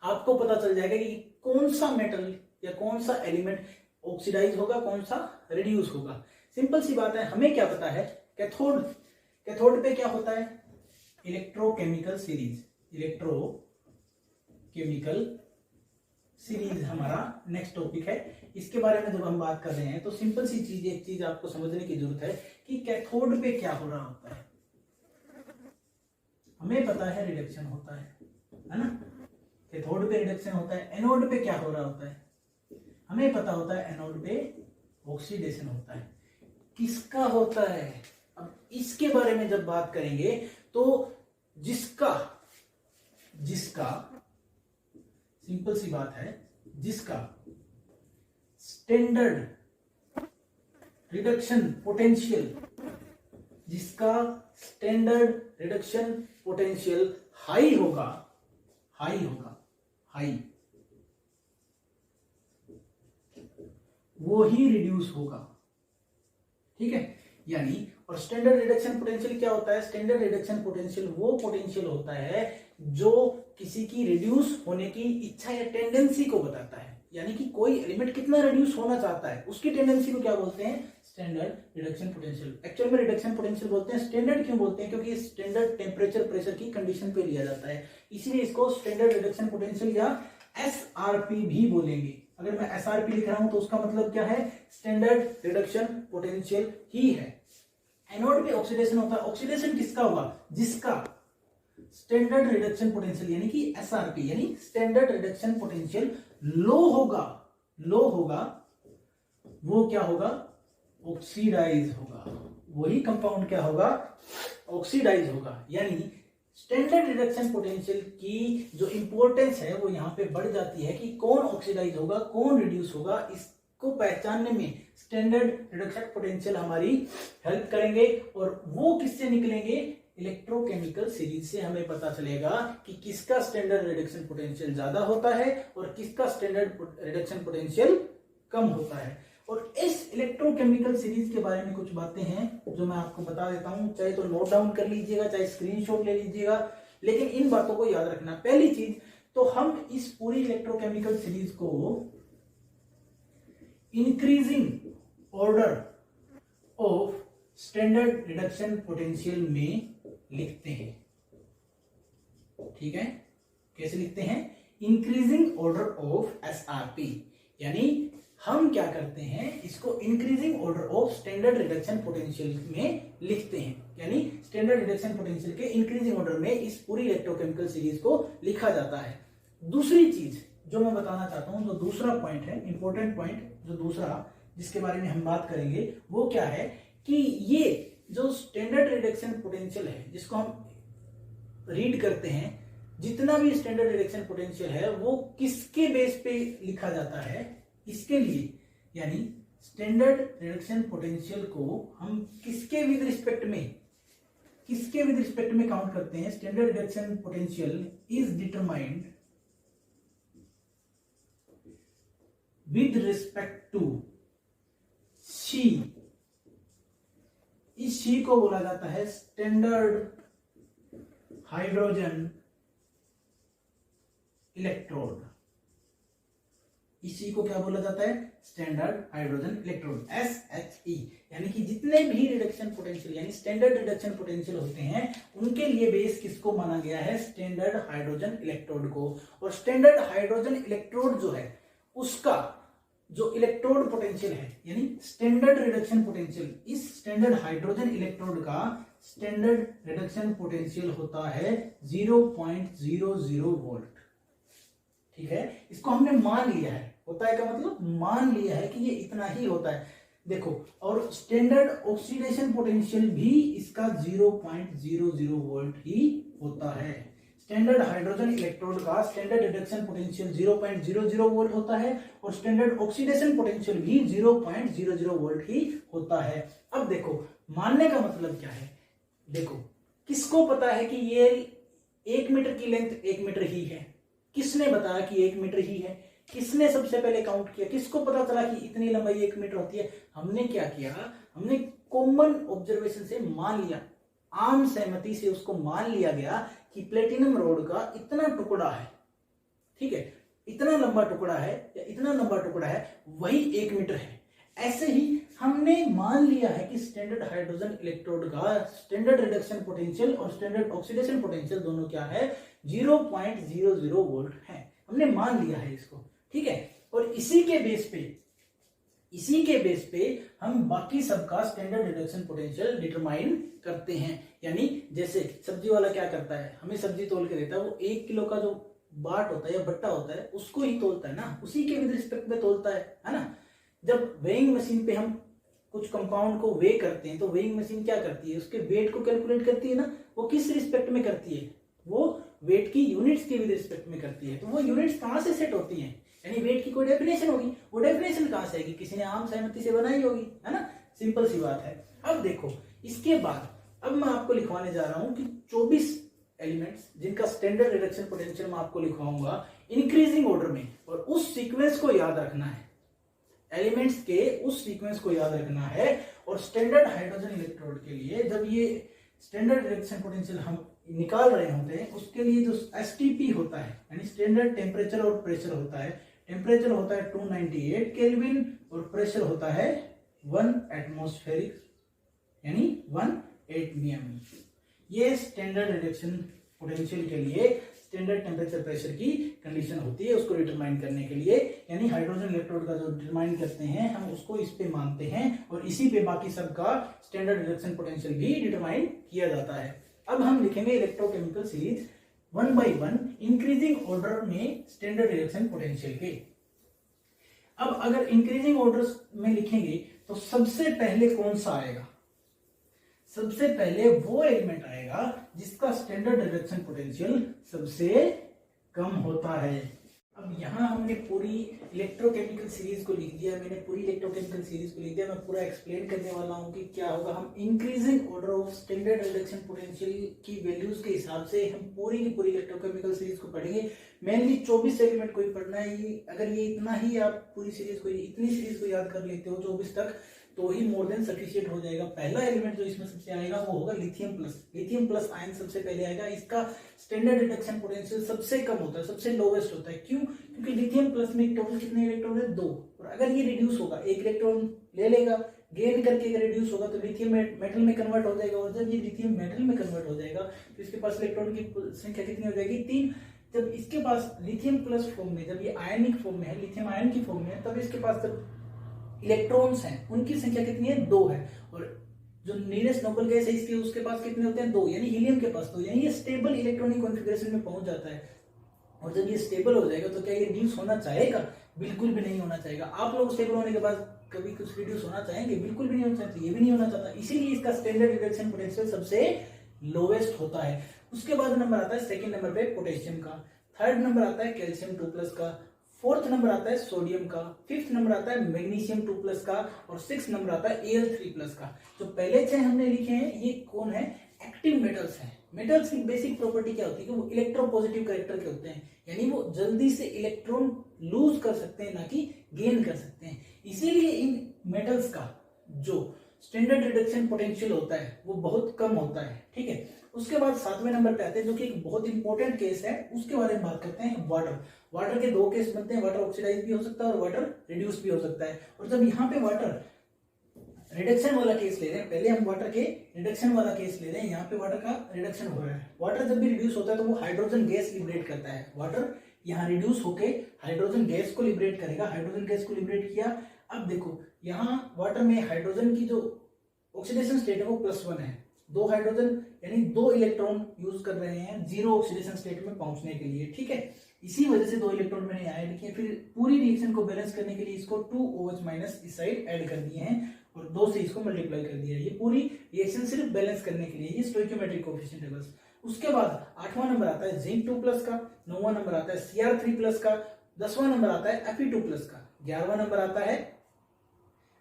आपको पता चल जाएगा कि कौन सा मेटल या कौन सा एलिमेंट ऑक्सीडाइज होगा, कौन सा रिड्यूस होगा। सिंपल सी बात है। हमें क्या पता है? कैथोड, कैथोड पे क्या होता है? Electrochemical series. इलेक्ट्रोकेमिकल सीरीज हमारा नेक्स्ट टॉपिक है। इसके बारे में जब हम बात कर रहे हैं तो सिंपल सी चीज, एक चीज आपको समझने की जरूरत है कि कैथोड पे क्या हो रहा होता है। हमें पता है रिडक्शन होता है ना, कैथोड पे रिडक्शन होता है। एनोड पे क्या हो रहा होता है? हमें पता होता है एनोड पे ऑक्सीडेशन होता है। किसका होता है? अब इसके बारे में जब बात करेंगे तो जिसका सिंपल सी बात है, जिसका स्टैंडर्ड रिडक्शन पोटेंशियल, जिसका स्टैंडर्ड रिडक्शन पोटेंशियल हाई होगा, वो ही रिड्यूस होगा, ठीक है। यानी, और स्टैंडर्ड रिडक्शन पोटेंशियल क्या होता है? स्टैंडर्ड रिडक्शन पोटेंशियल वो पोटेंशियल होता है जो किसी की रिड्यूस होने की इच्छा या टेंडेंसी को बताता है। यानी कि कोई एलिमेंट कितना रिड्यूस होना चाहता है, उसकी टेंडेंसी को क्या बोलते हैं? Standard reduction potential. एक्चुअल में रिडक्शन पोटेंशियल बोलते हैं। स्टैंडर्ड क्यों बोलते हैं? क्योंकि स्टैंडर्ड टेम्परेचर प्रेशर की कंडीशन पे लिया जाता है, इसीलिए इसको स्टैंडर्ड रिडक्शन पोटेंशियल या SRP भी बोलेंगे। अगर मैं SRP लिख रहा हूं तो उसका मतलब क्या है? स्टैंडर्ड रिडक्शन पोटेंशियल ही है। एनोड पे ऑक्सीडेशन होता है। ऑक्सीडेशन किसका होगा? जिसका स्टैंडर्ड रिडक्शन पोटेंशियल यानी कि SRP यानी स्टैंडर्ड रिडक्शन पोटेंशियल लो होगा, वो क्या होगा? ऑक्सीडाइज होगा। वही कंपाउंड क्या होगा? ऑक्सीडाइज होगा। यानी स्टैंडर्ड रिडक्शन पोटेंशियल की जो इंपॉर्टेंस है वो यहाँ पे बढ़ जाती है कि कौन ऑक्सीडाइज होगा, कौन रिड्यूस होगा, इसको पहचानने में स्टैंडर्ड रिडक्शन पोटेंशियल हमारी हेल्प करेंगे। और वो किससे निकलेंगे? इलेक्ट्रोकेमिकल सीरीज से हमें पता चलेगा कि किसका स्टैंडर्ड रिडक्शन पोटेंशियल ज्यादा होता है और किसका स्टैंडर्ड रिडक्शन पोटेंशियल कम होता है। और इस इलेक्ट्रोकेमिकल सीरीज के बारे में कुछ बातें हैं जो मैं आपको बता देता हूं, चाहे तो नोट डाउन कर लीजिएगा, चाहे स्क्रीनशॉट ले लीजिएगा, लेकिन इन बातों को याद रखना। पहली चीज तो हम इस पूरी इलेक्ट्रोकेमिकल सीरीज को increasing order of standard reduction potential में लिखते हैं। ठीक है, कैसे लिखते हैं? इंक्रीजिंग ऑर्डर ऑफ एसआरपी, यानी हम क्या करते हैं, इसको increasing order of standard reduction potential में लिखते हैं, यानी स्टैंडर्ड रिडक्शन पोटेंशियल के इंक्रीजिंग ऑर्डर में इस पूरी इलेक्ट्रोकेमिकल सीरीज को लिखा जाता है। दूसरी चीज जो मैं बताना चाहता हूं, जो दूसरा पॉइंट है, इंपॉर्टेंट पॉइंट जो दूसरा जिसके बारे में हम बात करेंगे वो क्या है कि ये जो स्टैंडर्ड रिडक्शन पोटेंशियल है जिसको हम रीड करते हैं, जितना भी स्टैंडर्ड रिडक्शन पोटेंशियल है वो किसके बेस पे लिखा जाता है, इसके लिए, यानी स्टैंडर्ड रिडक्शन पोटेंशियल को हम किसके विद रिस्पेक्ट में काउंट करते हैं? Standard reduction potential is determined with respect to C. इस सी को बोला जाता है स्टैंडर्ड हाइड्रोजन इलेक्ट्रोड। इसी को क्या बोला जाता है? Standard hydrogen electrode, SHE। यानी कि जितने भी रिडक्शन पोटेंशियल यानी स्टैंडर्ड रिडक्शन पोटेंशियल होते हैं उनके लिए बेस किसको माना गया है? स्टैंडर्ड हाइड्रोजन इलेक्ट्रोड को। और स्टैंडर्ड हाइड्रोजन इलेक्ट्रोड जो है उसका जो इलेक्ट्रोड पोटेंशियल है यानी स्टैंडर्ड रिडक्शन पोटेंशियल, इस स्टैंडर्ड हाइड्रोजन इलेक्ट्रोड का स्टैंडर्ड रिडक्शन पोटेंशियल होता है 0.00 वोल्ट। ठीक है, इसको हमने मान लिया है, होता है का मतलब मान लिया है कि ये इतना ही होता है। देखो, और स्टैंडर्ड ऑक्सीडेशन पोटेंशियल भी इसका 0.00 वोल्ट ही होता है। स्टैंडर्ड हाइड्रोजन इलेक्ट्रोड का स्टैंडर्ड रिडक्शन पोटेंशियल 0.00 वोल्ट होता है और स्टैंडर्ड ऑक्सीडेशन पोटेंशियल भी 0.00 वोल्ट ही होता है। अब देखो, मानने का मतलब क्या है? देखो, किसको पता है कि ये 1 मीटर की लेंथ 1 मीटर ही है? किसने बताया कि 1 मीटर ही है? किसने सबसे पहले काउंट किया? किसको पता चला कि इतनी लंबाई 1 मीटर होती है? हमने क्या किया? हमने कॉमन ऑब्जर्वेशन से मान लिया, आम सहमति से उसको मान लिया गया कि प्लेटिनम रोड का इतना टुकड़ा है, ठीक है, इतना लंबा टुकड़ा है या इतना लंबा टुकड़ा है, वही 1 मीटर है। ऐसे ही हमने मान लिया है कि स्टैंडर्ड हाइड्रोजन इलेक्ट्रोड का स्टैंडर्ड रिडक्शन पोटेंशियल और स्टैंडर्ड ऑक्सीडेशन पोटेंशियल दोनों क्या है? 0.00 वोल्ट है। हमने मान लिया है इसको, ठीक है। और इसी के बेस पे हम बाकी सबका स्टैंडर्ड रिडक्शन पोटेंशियल डिटरमाइन करते हैं। यानी जैसे सब्जी वाला क्या करता है, हमें सब्जी तोल के देता है, वो 1 किलो का जो बाट होता है या बट्टा होता है उसको ही तोलता है ना, उसी के विद रिस्पेक्ट में तोलता है ना। जब वेइंग मशीन पे हम कुछ कंपाउंड को वे करते हैं तो वेइंग मशीन क्या करती है? उसके वेट को कैलकुलेट करती है ना। वो किस रिस्पेक्ट में करती है? वो वेट की यूनिट्स के विद रिस्पेक्ट में करती है। तो वो यूनिट्स कहां से सेट होती हैं? यानी वेट की कोई डेफिनेशन होगी, वो डेफिनेशन कहां से आएगी? किसी ने आम सहमति से बनाई होगी, है ना। सिंपल सी बात है। अब देखो, इसके बाद अब मैं आपको लिखवाने जा रहा हूं कि 24 एलिमेंट्स जिनका स्टैंडर्ड रिडक्शन पोटेंशियल मैं आपको लिखवाऊंगा इंक्रीजिंग ऑर्डर में, और उस सीक्वेंस को याद रखना है, एलिमेंट्स के उस सीक्वेंस को याद रखना है। और स्टैंडर्ड हाइड्रोजन इलेक्ट्रोड के लिए जब ये स्टैंडर्ड रिडक्शन पोटेंशियल हम निकाल रहे होते हैं उसके लिए जो एसटीपी होता है यानी स्टैंडर्ड टेम्परेचर और प्रेशर होता है। टेम्परेचर होता है 298 केल्विन और प्रेशर होता है 1 एटमॉस्फेरिक यानी 1 एटमियम। ये स्टैंडर्ड रिडक्शन पोटेंशियल के लिए स्टैंडर्ड टेम्परेचर प्रेशर की कंडीशन होती है उसको डिटरमाइन करने के लिए। यानी हाइड्रोजन इलेक्ट्रोड का जो डिटरमाइन करते हैं हम उसको इस पे मानते हैं और इसी पे बाकी सबका स्टैंडर्ड रिडक्शन पोटेंशियल भी डिटरमाइन किया जाता है। अब हम लिखेंगे electrochemical series 1 by 1 increasing order में स्टैंडर्ड रिडक्शन पोटेंशियल के। अब अगर इंक्रीजिंग ऑर्डर में लिखेंगे तो सबसे पहले कौन सा आएगा? सबसे पहले वो एलिमेंट आएगा जिसका स्टैंडर्ड रिडक्शन पोटेंशियल सबसे कम होता है। अब यहाँ हमने पूरी इलेक्ट्रोकेमिकल सीरीज को लिख दिया, मैंने पूरी इलेक्ट्रोकेमिकल सीरीज को लिख दिया। मैं पूरा एक्सप्लेन करने वाला हूँ कि क्या होगा। हम increasing order of standard reduction potential की वैल्यूज के हिसाब से हम पूरी की पूरी इलेक्ट्रोकेमिकल सीरीज को पढ़ेंगे। मेनली 24 एलिमेंट को ही पढ़ना है। अगर ये इतना ही आप पूरी सीरीज को, इतनी सीरीज को याद कर लेते हो 24 तक, तो ही मोर देन सफिशिएंट हो जाएगा। पहला एलिमेंट जो इसमें सबसे आएगा वो होगा lithium plus. Lithium plus ion सबसे पहले आएगा। इसका स्टैंडर्ड रिडक्शन पोटेंशियल सबसे कम होता है, सबसे लोवेस्ट होता है। क्यों? क्योंकि लिथियम प्लस में टोटल कितने इलेक्ट्रॉन है? 2। और अगर ये रिड्यूस होगा, एक इलेक्ट्रॉन ले लेगा, गेन करके अगर रिड्यूस होगा तो लिथियम मेटल में कन्वर्ट हो जाएगा। और जब ये लिथियम मेटल में कन्वर्ट हो जाएगा तो इसके पास इलेक्ट्रॉन की संख्या कितनी हो जाएगी? 3। जब इसके पास लिथियम प्लस फॉर्म में, जब ये आयनिक फॉर्म में है, लिथियम आयन की फॉर्म में है, तब इसके पास जब इलेक्ट्रॉन्स हैं उनकी संख्या कितनी है? 2 है। और जो नीरेस्ट नोबल गैस है इसके, उसके पास कितने होते हैं? 2। यानी हीलियम के पास 2। यानी ये स्टेबल इलेक्ट्रॉनिक कॉन्फ़िगरेशन में पहुंच जाता है। और जब ये स्टेबल हो जाएगा तो क्या ये रिड्यूस होना चाहेगा? बिल्कुल भी नहीं होना चाहेगा। आप लोग स्टेबल होने के बाद कभी कुछ रिड्यूस होना चाहेंगे? बिल्कुल भी नहीं होना चाहते, ये भी नहीं होना चाहता। इसीलिए इसका स्टैंडर्ड रिडक्शन पोटेंशियल सबसे लोवेस्ट होता है। उसके बाद नंबर आता है सेकंड नंबर पे पोटेशियम का, थर्ड नंबर आता है कैल्शियम 2+ का, फोर्थ नंबर आता है सोडियम का, फिफ्थ नंबर आता है मैग्नीशियम 2+ का, और सिक्स नंबर आता है Al3+ का। जो पहले 6 हमने लिखे हैं ये कौन है? एक्टिव मेटल्स हैं। मेटल्स की बेसिक प्रॉपर्टी क्या होती है कि वो इलेक्ट्रोपॉजिटिव कैरेक्टर के होते हैं, यानी वो जल्दी से इलेक्ट्रॉन लूज कर सकते हैं, ना कि गेन कर सकते हैं। इसीलिए इन मेटल्स का जो स्टैंडर्ड रिडक्शन पोटेंशियल होता है वो बहुत कम होता है। ठीक है। उसके बाद 7वें नंबर पे आते हैं जो कि एक बहुत इंपॉर्टेंट केस है, उसके बारे में बात करते हैं। वाटर। वाटर के 2 केस बनते हैं, वाटर ऑक्सीडाइज भी हो सकता है और वाटर रिड्यूस भी हो सकता है। और जब यहाँ पे वाटर रिडक्शन वाला केस ले रहे हैं, पहले हम वाटर के रिडक्शन वाला केस ले रहे हैं, यहाँ पे वाटर का रिडक्शन हो रहा है। वाटर जब भी रिड्यूस होता है तो वो हाइड्रोजन गैस लिबरेट करता है। वाटर यहाँ रिड्यूस होके हाइड्रोजन गैस को लिबरेट करेगा। हाइड्रोजन गैस को लिबरेट किया। अब देखो यहाँ वाटर में हाइड्रोजन की जो ऑक्सीडेशन स्टेट है वो +1 है। 2 हाइड्रोजन यानी 2 इलेक्ट्रॉन यूज कर रहे हैं 0 ऑक्सीडेशन स्टेट में पहुंचने के लिए। ठीक है। इसी वजह से 2 इलेक्ट्रॉन मैंने ऐड किए। फिर पूरी रिएक्शन को बैलेंस करने के लिए इसको 2OH- इस साइड ऐड कर दिए हैं और 2 से इसको मल्टीप्लाई कर दिया है। ये पूरी रिएक्शन सिर्फ बैलेंस करने के लिए, ये स्टोइकियोमेट्रिक कोएफिशिएंट है बस। उसके बाद 8वां नंबर आता है जिंक 2+ का, 9वां नंबर आता है Cr3+ का, 10वां नंबर आता है Fe2+ का, 11वां नंबर आता है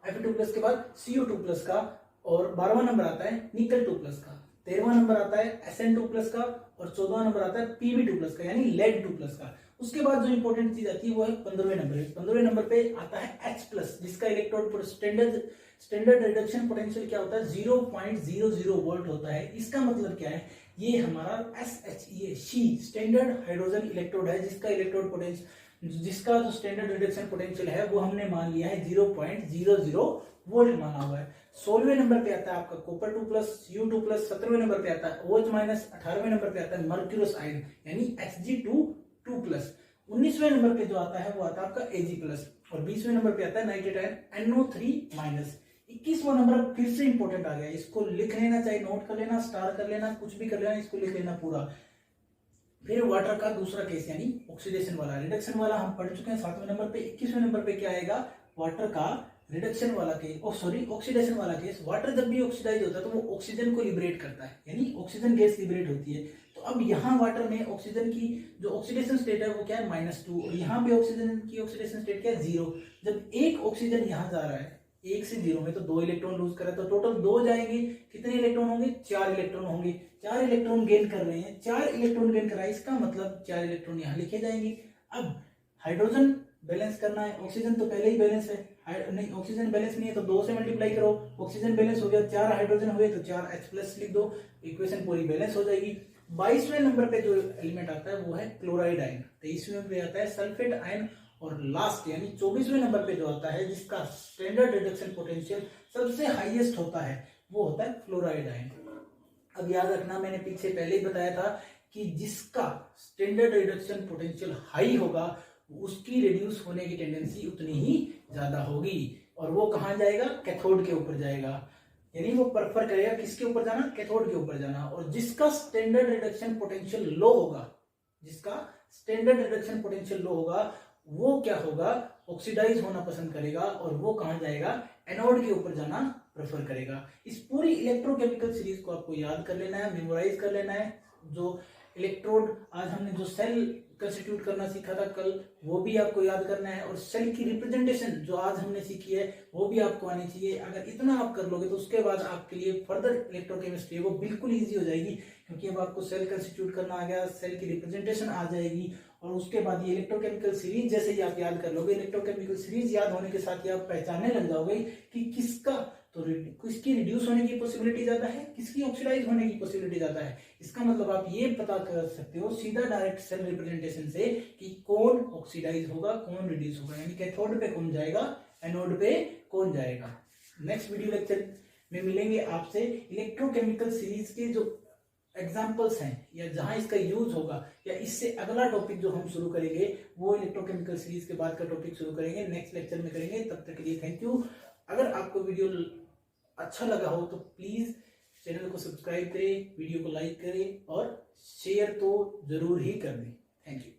Fe2+ के बाद CO2+ का, और 12वां नंबर आता है निकल 2+ का, 13वां नंबर आता है Sn2+ का, और 14वां नंबर आता है Pb2+ का यानी लेड 2+ का। उसके बाद जो इंपॉर्टेंट चीज आती है वो है 15वें नंबर पे। 15वें नंबर पे आता है H+, जिसका इलेक्ट्रोड स्टैंडर्ड रिडक्शन पोटेंशियल क्या होता है? 0.00 वोल्ट होता है। इसका मतलब क्या है? ये हमारा SHE स्टैंडर्ड हाइड्रोजन इलेक्ट्रोड है, जिसका जो स्टैंडर्ड रिडक्शन पोटेंशियल है वो हमने मान लिया है 0.00 वोल्ट माना हुआ है। 16वें नंबर पे आता है आपका कॉपर 2+, Cu2+, 17वें नंबर पे आता है OH-, 18वें नंबर पे आता है मर्क्यूरस आयन यानी Hg2+, 19वें नंबर पे जो आता है वो आता है आपका Ag+, और 20वें नंबर पे आता है नाइट्रेट आयन NO3-। 21वां नंबर फिर से इंपॉर्टेंट आ गया, इसको लिख लेना, चाहे नोट कर लेना, स्टार कर लेना, कुछ भी कर लेना, इसको लिख लेना पूरा। फिर वाटर का दूसरा केस यानी ऑक्सीडेशन वाला। रिडक्शन वाला हम पढ़ चुके हैं 7वें नंबर पे। 21वें नंबर पे क्या आएगा? वाटर का रिडक्शन वाला केस, ऑक्सीडेशन वाला केस। वाटर जब भी ऑक्सीडाइज होता है तो वो ऑक्सीजन को लिबरेट करता है, यानी ऑक्सीजन गैस लिबरेट होती है। तो अब यहाँ वाटर में ऑक्सीजन की जो ऑक्सीडेशन स्टेट है वो क्या है? -2, और यहाँ पे ऑक्सीजन की ऑक्सीडेशन स्टेट क्या है? 0। जब एक ऑक्सीजन यहाँ जा रहा है 1 से 0 में तो 2 इलेक्ट्रॉन लूज कर रहा है, तो टोटल 2 जाएंगे। कितने इलेक्ट्रॉन होंगे? 4 इलेक्ट्रॉन होंगे। 4 इलेक्ट्रॉन गेन कर रहे हैं, 4 इलेक्ट्रॉन गेन कर रहा है, इसका मतलब 4 इलेक्ट्रॉन यहाँ लिखे जाएंगे। अब हाइड्रोजन बैलेंस करना है, ऑक्सीजन तो पहले ही बैलेंस है, नहीं ऑक्सीजन बैलेंस नहीं है तो 2 से मल्टीप्लाई करो। ऑक्सीजन बैलेंस हो गया, 4 हाइड्रोजन हुए तो 4 H+ लिख दो, इक्वेशन पूरी बैलेंस हो जाएगी। 22वें नंबर पे जो एलिमेंट आता है वो है क्लोराइड आयन, 23वें पे आता है सल्फेट आयन, और लास्ट यानी 24वें नंबर पे जो आता है जिसका स्टैंडर्ड रिडक्शन पोटेंशियल सबसे हाईएस्ट होता है वो होता है फ्लोराइड आयन। अब याद रखना, मैंने पीछे पहले ही बताया था कि जिसका स्टैंडर्ड रिडक्शन पोटेंशियल हाई होगा उसकी रिड्यूस होने की टेंडेंसी उतनी ही ज्यादा होगी, और वो कहां जाएगा? कैथोड के ऊपर जाएगा, यानी वो प्रेफर करेगा किसके ऊपर जाना? कैथोड के ऊपर जाना। और जिसका स्टैंडर्ड रिडक्शन पोटेंशियल लो होगा, वो क्या होगा? ऑक्सीडाइज होना पसंद करेगा, और वो कहां जाएगा? एनोड के ऊपर जाना प्रेफर करेगा। इस पूरी इलेक्ट्रोकेमिकल सीरीज को आपको याद कर लेना है, मेमोराइज कर लेना है। जो इलेक्ट्रोड आज हमने जो सेल कंस्टिट्यूट करना सीखा था कल, वो भी आपको याद करना है, और सेल की रिप्रेजेंटेशन जो आज हमने सीखी है वो भी आपको आनी चाहिए। अगर इतना आप कर लोगे तो उसके बाद आपके लिए फर्दर इलेक्ट्रोकेमिस्ट्री वो बिल्कुल ईजी हो जाएगी, क्योंकि अब आपको सेल कंस्टिट्यूट करना आ गया, सेल की रिप्रेजेंटेशन आ जाएगी, और उसके बाद ये इलेक्ट्रोकेमिकल सीरीज जैसे ही आप याद कर लोगे, इलेक्ट्रोकेमिकल सीरीज याद होने के साथ ही आप पहचानने लग जाओगे कि किसका तो किसकी रिड्यूस होने की पॉसिबिलिटी ज्यादा है, किसकी ऑक्सीडाइज होने की पॉसिबिलिटी ज्यादा है। इसका मतलब आप ये पता कर सकते हो सीधा डायरेक्ट सेल रिप्रेजेंटेशन से कि कौन ऑक्सीडाइज होगा, कौन रिड्यूस होगा, यानी कैथोड पे कौन जाएगा, एनोड पे कौन जाएगा। नेक्स्ट वीडियो लेक्चर में मिलेंगे आपसे इलेक्ट्रोकेमिकल सीरीज के जो एग्जाम्पल्स हैं या जहां इसका यूज होगा, या इससे अगला टॉपिक जो हम शुरू करेंगे वो इलेक्ट्रोकेमिकल सीरीज के बाद का टॉपिक शुरू करेंगे, नेक्स्ट लेक्चर में करेंगे। तब तक के लिए थैंक यू। अगर आपको वीडियो अच्छा लगा हो तो प्लीज चैनल को सब्सक्राइब करें, वीडियो को लाइक करें और शेयर तो जरूर ही कर दें। Thank you.